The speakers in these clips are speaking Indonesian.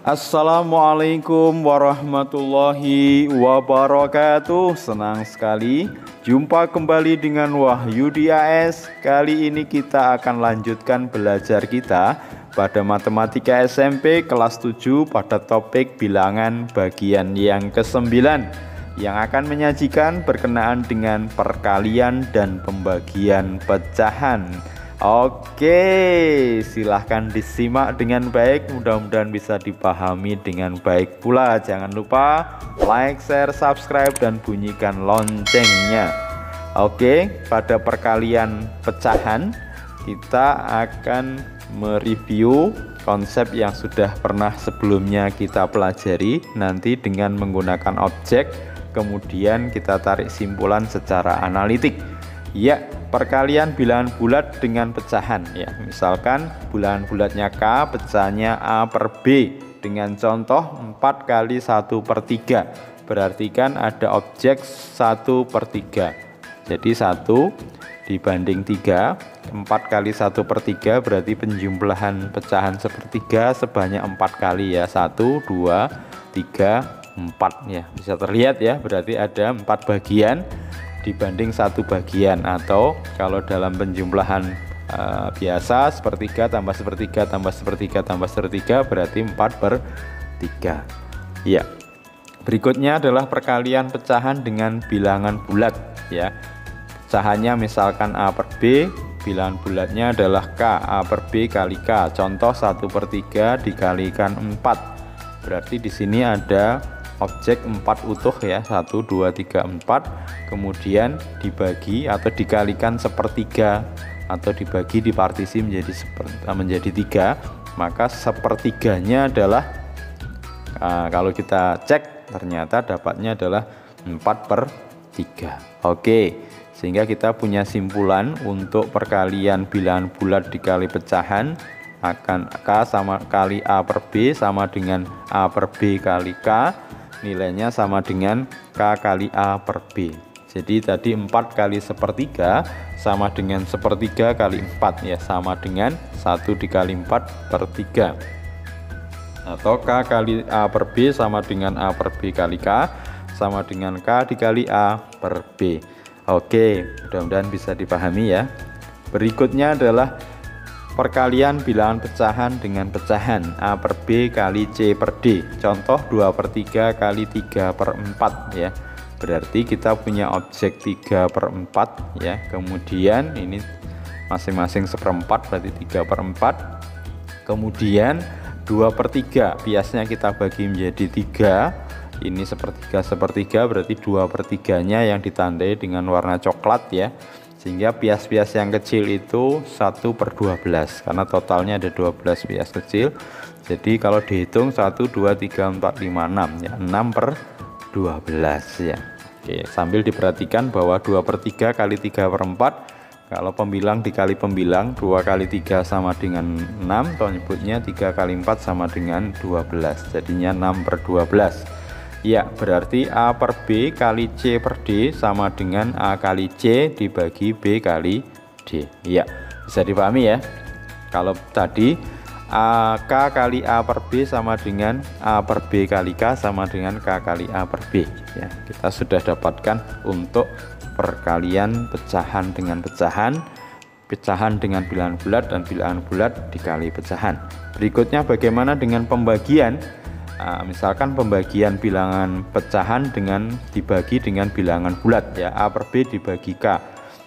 Assalamualaikum warahmatullahi wabarakatuh. Senang sekali jumpa kembali dengan Wahyu di AS. Kali ini kita akan lanjutkan belajar kita pada matematika SMP kelas 7 pada topik bilangan bagian yang ke-9 yang akan menyajikan berkenaan dengan perkalian dan pembagian pecahan. Oke, silahkan disimak dengan baik, mudah-mudahan bisa dipahami dengan baik pula. Jangan lupa like, share, subscribe, dan bunyikan loncengnya. Oke, pada perkalian pecahan kita akan mereview konsep yang sudah pernah sebelumnya kita pelajari, nanti dengan menggunakan objek, kemudian kita tarik simpulan secara analitik. Ya, perkalian bilangan bulat dengan pecahan ya. Misalkan bilangan bulatnya K, pecahannya A per B dengan contoh 4 kali 1/3. Berarti kan ada objek 1/3. Jadi 1 dibanding 3, 4 kali 1/3 berarti penjumlahan pecahan sepertiga sebanyak 4 kali ya. 1, 2, 3, 4 ya. Bisa terlihat ya, berarti ada 4 bagian dibanding 1 bagian, atau kalau dalam penjumlahan biasa sepertiga tambah sepertiga tambah sepertiga tambah sepertiga berarti 4/3 ya. Berikutnya adalah perkalian pecahan dengan bilangan bulat ya. Pecahannya misalkan A per B, bilangan bulatnya adalah K, A per B kali K. Contoh 1/3 dikalikan 4, berarti di sini ada objek 4 utuh ya, 1, 2, 3, 4, kemudian dibagi atau dikalikan sepertiga atau dibagi dipartisi menjadi 3, maka sepertiganya adalah kalau kita cek ternyata dapatnya adalah 4/3. Oke, sehingga kita punya simpulan untuk perkalian bilangan bulat dikali pecahan akan K sama kali A per B sama dengan A per B kali K, nilainya sama dengan K kali A per B. Jadi tadi 4 kali sepertiga sama dengan sepertiga kali 4 ya, sama dengan 1 dikali 4/3, atau K kali A per B sama dengan A per B kali K sama dengan K dikali A per B. Oke, mudah-mudahan bisa dipahami ya. Berikutnya adalah perkalian bilangan pecahan dengan pecahan A per B kali C per D. Contoh 2/3 kali 3/4 ya. Berarti kita punya objek 3/4 ya. Kemudian ini masing-masing 1/4 berarti 3/4. Kemudian 2/3 biasanya kita bagi menjadi 3. Ini sepertiga berarti 2/3-nya yang ditandai dengan warna coklat ya. Sehingga bias-bias yang kecil itu 1/12 karena totalnya ada 12 bias kecil. Jadi kalau dihitung 1, 2, 3, 4, 5, 6 ya, 6/12 ya. Oke, sambil diperhatikan bahwa 2/3 kali 3/4, kalau pembilang dikali pembilang 2 kali 3 sama dengan 6, atau nyebutnya 3 kali 4 sama dengan 12, jadinya 6/12 ya. Berarti A per B kali C per D sama dengan A kali C dibagi B kali D ya. Bisa dipahami ya. Kalau tadi K kali A per B sama dengan A per B kali K sama dengan K kali A per B ya. Kita sudah dapatkan untuk perkalian pecahan dengan pecahan, pecahan dengan bilangan bulat, dan bilangan bulat dikali pecahan. Berikutnya bagaimana dengan pembagian? Misalkan pembagian bilangan pecahan dengan dibagi dengan bilangan bulat ya. A per B dibagi K,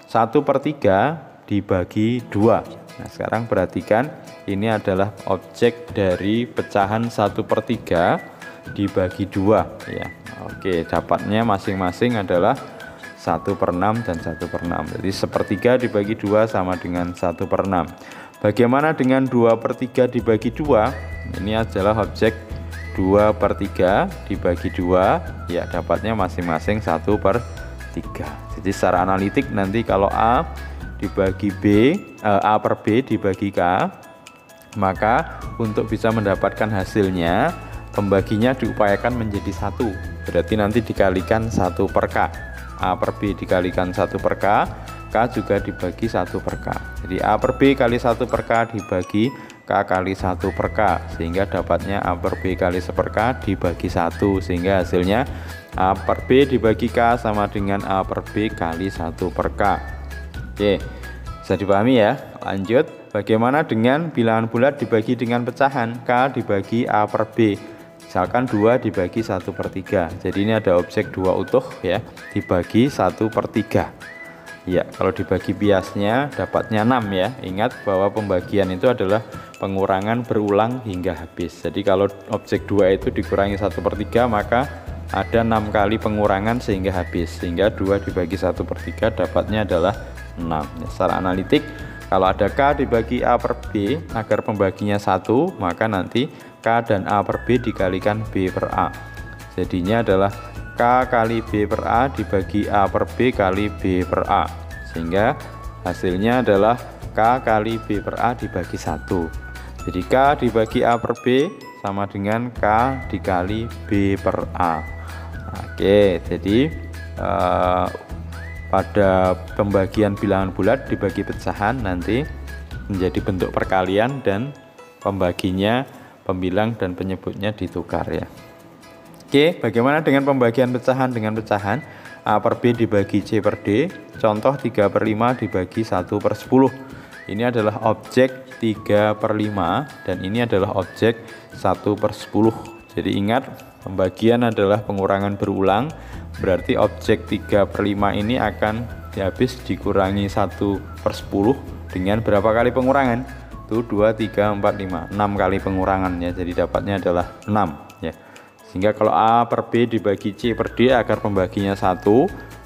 1/3 dibagi 2. Nah sekarang perhatikan, ini adalah objek dari pecahan 1/3 dibagi 2 ya. Oke, dapatnya masing-masing adalah 1/6 dan 1/6. Jadi sepertiga dibagi 2 sama dengan 1/6. Bagaimana dengan 2/3 dibagi 2? Ini adalah objek 2/3 dibagi 2 ya, dapatnya masing-masing 1/3. Jadi secara analitik nanti kalau A dibagi B, A per B dibagi K, maka untuk bisa mendapatkan hasilnya pembaginya diupayakan menjadi 1. Berarti nanti dikalikan 1/K. A per B dikalikan 1/K, K juga dibagi 1/K. Jadi A per B kali 1/K dibagi K kali 1 per K, sehingga dapatnya A per B kali 1 per K dibagi 1, sehingga hasilnya A per B dibagi K sama dengan A per B kali 1 per K. Oke, bisa dipahami ya. Lanjut, bagaimana dengan bilangan bulat dibagi dengan pecahan? K dibagi A per B, misalkan 2 dibagi 1 per 3. Jadi ini ada objek 2 utuh ya, dibagi 1 per 3. Ya, kalau dibagi biasnya dapatnya 6 ya. Ingat bahwa pembagian itu adalah pengurangan berulang hingga habis. Jadi kalau objek 2 itu dikurangi 1 per 3, maka ada 6 kali pengurangan sehingga habis. Sehingga 2 dibagi 1 per 3 dapatnya adalah 6 ya. Secara analitik, kalau ada K dibagi A per B, agar pembaginya 1, maka nanti K dan A per B dikalikan B per A. Jadinya adalah K kali B per A dibagi A per B kali B per A, sehingga hasilnya adalah K kali B per A dibagi 1. Jadi K dibagi A per B sama dengan K dikali B per A. Oke, jadi pada pembagian bilangan bulat dibagi pecahan nanti menjadi bentuk perkalian, dan pembaginya pembilang dan penyebutnya ditukar ya. Oke, bagaimana dengan pembagian pecahan dengan pecahan? A per B dibagi C per D. Contoh 3 per 5 dibagi 1 per 10. Ini adalah objek 3 per 5 dan ini adalah objek 1 per 10. Jadi ingat, pembagian adalah pengurangan berulang. Berarti objek 3 per 5 ini akan habis dikurangi 1 per 10 dengan berapa kali pengurangan? Itu 2, 3, 4, 5. 6 kali pengurangannya. Jadi dapatnya adalah 6 ya. Sehingga kalau A per B dibagi C per D agar pembaginya 1,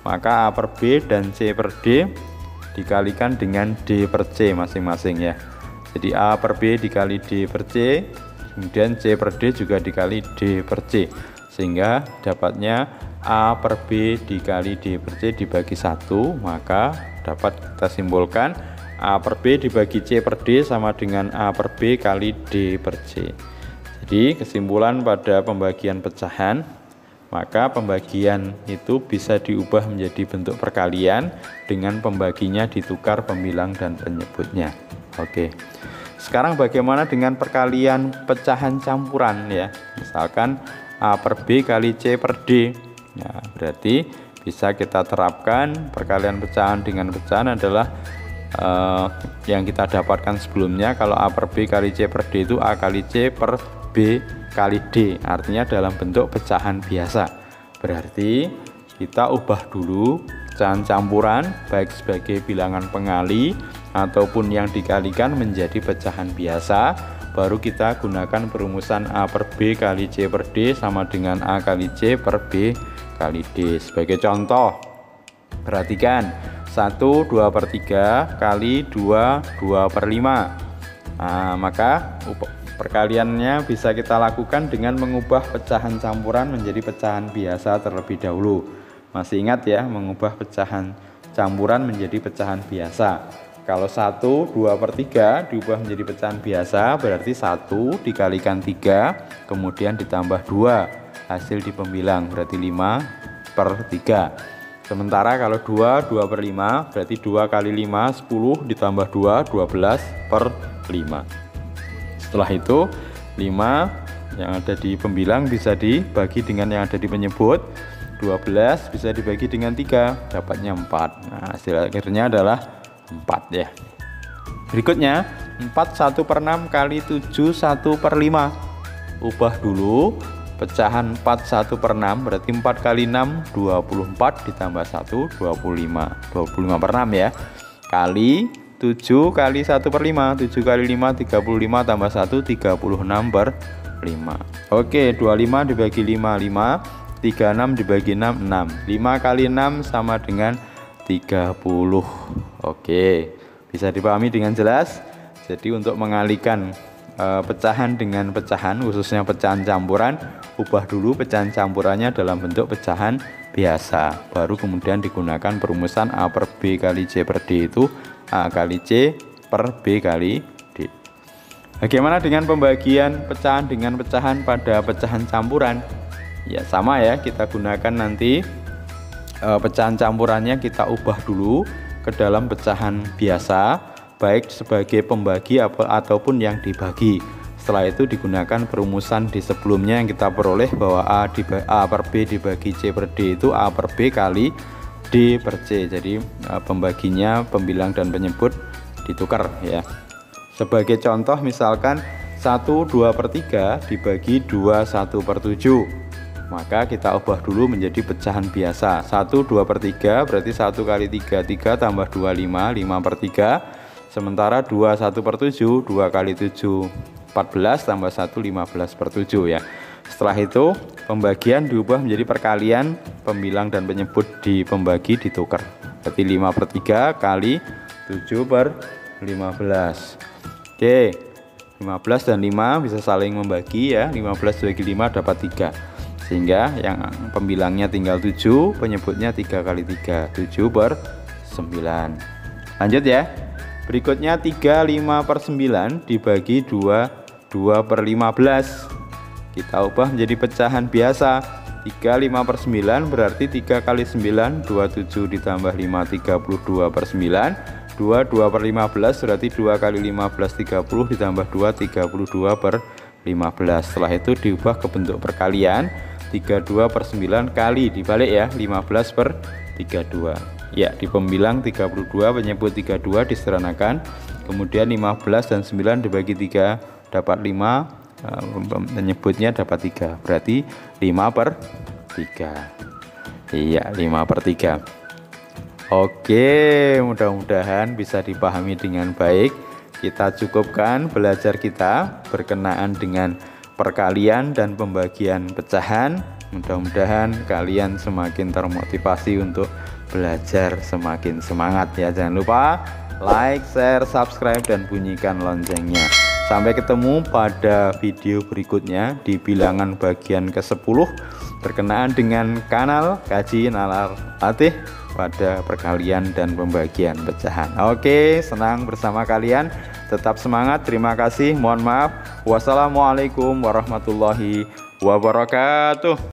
maka A per B dan C per D dikalikan dengan D per C masing-masing ya. Jadi A per B dikali D per C, kemudian C per D juga dikali D per C, sehingga dapatnya A per B dikali D per C dibagi 1, maka dapat kita simpulkan A per B dibagi C per D sama dengan A per B kali D per C. Jadi kesimpulan pada pembagian pecahan, maka pembagian itu bisa diubah menjadi bentuk perkalian dengan pembaginya ditukar pembilang dan penyebutnya. Oke. Sekarang bagaimana dengan perkalian pecahan campuran ya? Misalkan A per B kali C per D. Nah, berarti bisa kita terapkan perkalian pecahan dengan pecahan adalah yang kita dapatkan sebelumnya. Kalau A per B kali C per D itu A kali C per B kali D, artinya dalam bentuk pecahan biasa. Berarti kita ubah dulu pecahan campuran baik sebagai bilangan pengali ataupun yang dikalikan menjadi pecahan biasa, baru kita gunakan perumusan A per B kali C per D sama dengan A kali C per B kali D. Sebagai contoh, perhatikan 1 2 per 3 kali 2 2 per 5. Nah, maka perkaliannya bisa kita lakukan dengan mengubah pecahan campuran menjadi pecahan biasa terlebih dahulu. Masih ingat ya, mengubah pecahan campuran menjadi pecahan biasa. Kalau 1 2 per 3 diubah menjadi pecahan biasa, berarti 1 dikalikan 3 kemudian ditambah 2, hasil di pembilang berarti 5 per 3. Sementara kalau 2 2 per 5 berarti 2 kali 5 10 ditambah 2 12 per 5. Setelah itu 5 yang ada di pembilang bisa dibagi dengan yang ada di penyebut, 12 bisa dibagi dengan 3, dapatnya 4. Nah, hasil akhirnya adalah 4 ya. Berikutnya 4 1 per 6 kali 7 1 per 5. Ubah dulu pecahan 4 1 per 6, berarti 4 kali 6 24 ditambah 1 25 per 6 ya, kali 7 kali 1 per 5, 7 kali 5 35 tambah 1 36 per 5. Oke, 25 dibagi 5 5, 36 dibagi 6 6, 5 kali 6 sama dengan 30. Oke, bisa dipahami dengan jelas. Jadi untuk mengalihkan pecahan dengan pecahan, khususnya pecahan campuran, ubah dulu pecahan campurannya dalam bentuk pecahan biasa, baru kemudian digunakan perumusan A per B kali C per D, itu A kali C per B kali D. Bagaimana dengan pembagian pecahan dengan pecahan pada pecahan campuran? Ya sama ya, kita gunakan nanti pecahan campurannya kita ubah dulu ke dalam pecahan biasa, baik sebagai pembagi ataupun yang dibagi. Setelah itu digunakan perumusan di sebelumnya yang kita peroleh bahwa A per B dibagi C per D itu A per B kali D per C. Jadi pembaginya pembilang dan penyebut ditukar ya. Sebagai contoh misalkan 1/2/3 dibagi 2/1/7, maka kita ubah dulu menjadi pecahan biasa. 1/2/3 berarti 1 kali 3, 3 tambah 2, 5/3. Sementara 2/1/7, 2 kali 7, 14 tambah 1, 15/7 ya. Setelah itu pembagian diubah menjadi perkalian, pembilang dan penyebut di pembagi ditukar. Berarti 5/3 kali 7/15. Oke, 15 dan 5 bisa saling membagi ya. 15 bagi 5 dapat 3. Sehingga yang pembilangnya tinggal 7, penyebutnya 3 kali 3, 7/9. Lanjut ya. Berikutnya 3 5/9 dibagi 2, 2/15. Kita ubah menjadi pecahan biasa. 3 5/9 berarti 3 kali 9, 27 ditambah 5, 32/9. 2 2/15 berarti 2 kali 15, 30 ditambah 2, 32/15. Setelah itu diubah ke bentuk perkalian. 32/9 kali dibalik ya, 15/32 ya. Di pembilang 32, penyebut 32 diseranakan, kemudian 15 dan 9 dibagi 3 dapat 5, penyebutnya dapat 3, berarti 5/3. Iya, 5/3. Oke, mudah-mudahan bisa dipahami dengan baik. Kita cukupkan belajar kita berkenaan dengan perkalian dan pembagian pecahan. Mudah-mudahan kalian semakin termotivasi untuk belajar, semakin semangat ya. Jangan lupa like, share, subscribe, dan bunyikan loncengnya. Sampai ketemu pada video berikutnya di bilangan bagian ke-10 berkenaan dengan kanal Kaji Nalar Latih pada perkalian dan pembagian pecahan. Oke, senang bersama kalian. Tetap semangat, terima kasih, mohon maaf. Wassalamualaikum warahmatullahi wabarakatuh.